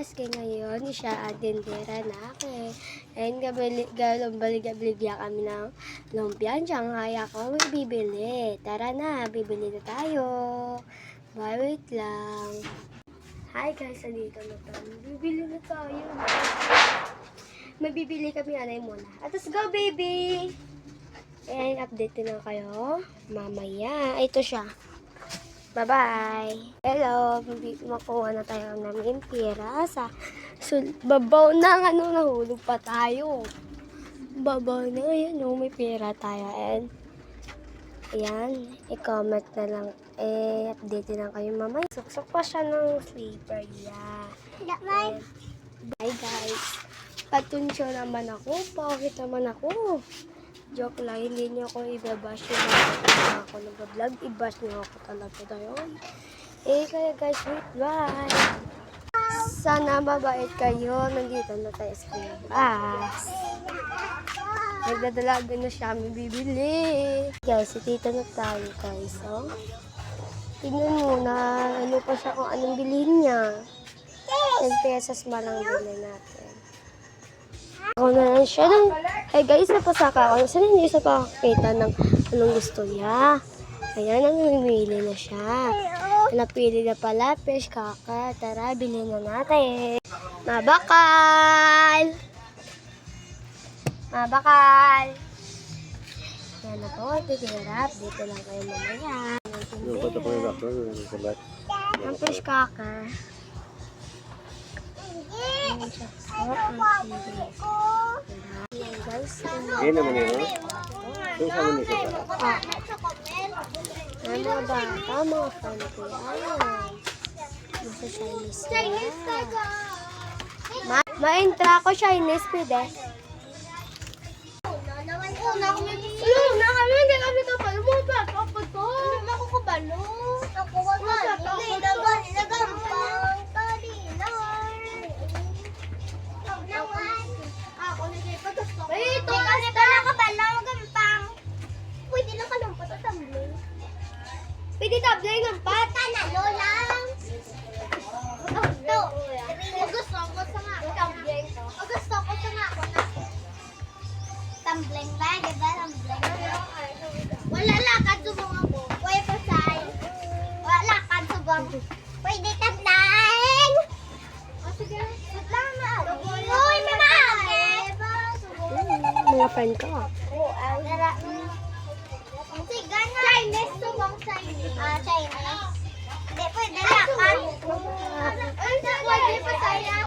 guys, kaya ngayon siya ang tindera na ako. And baligya kami ng lumpia. Shanghai ako may bibili. Tara na, bibili na tayo. Wait lang. Hi guys, andito na tayo. Bibili na tayo. May bibili kami, anay muna. At let's go, baby! And update na kayo mamaya. Ito siya. Bye-bye! Hello! Makuha na tayo ng pera sa babaw na nahulog pa tayo. Babaw na, ayan may pera tayo. And ayan, i-comment na lang. Update na kayo mamaya. Suksok pa siya ng sleeper. Yeah. And, bye guys! Patunsyo naman ako. Bakit naman ako? Joke lang, hindi niyo ako i-bash yung ako nag-vlog. I-bash niyo ako talaga ngayon. Kaya guys, wait, bye! Sana mabait kayo. Nandito na tayo sa bus. Nagdadalaga na siya, may bibili. Guys, dito na tayo guys. Oh. Tignan mo na ano pa siya kung anong bilhin niya. 10 pesos malang bilhin natin. Ako na lang siya. Guys, napasaka ako. Sana hindi siya pakakita ng anong gusto niya. Ayan, namimili na siya. Napili na pala, fish kaka. Tara, bilhin na natin. Mabakal! Mabakal! Yan na po, titirap. Dito lang kayo mamaya. Ang fish kaka. Ayan guys. Yan naman yun. Yung sa mga nito pa. Ayan mga bata, mga fancy. Ayan. Nasa Chinese na. Ma-intra ako Chinese, pwede. Una kami, hindi kami kapal. Mga bata to. Hindi makukabalo. Ako wala. Hindi nagampang. Wait, ito kasi pala kabalo. Gampang. Pwede lang kalumpat o tumbling. Pwede tumbling gampat. Tanalo lang. Ito. Gusto ko sa nga. Tumbling. Gusto ko sa nga ako na. Tumbling ba? Diba tumbling? Wala lakad subong ako. Pwede pa say. Wala lakad subong. Pwede tumbling. O sige. Lang na. Uy, may maagi. Mga friend ka. Sige na. Chinese subong Chinese. Chinese. Hindi pwede lakad. Pwede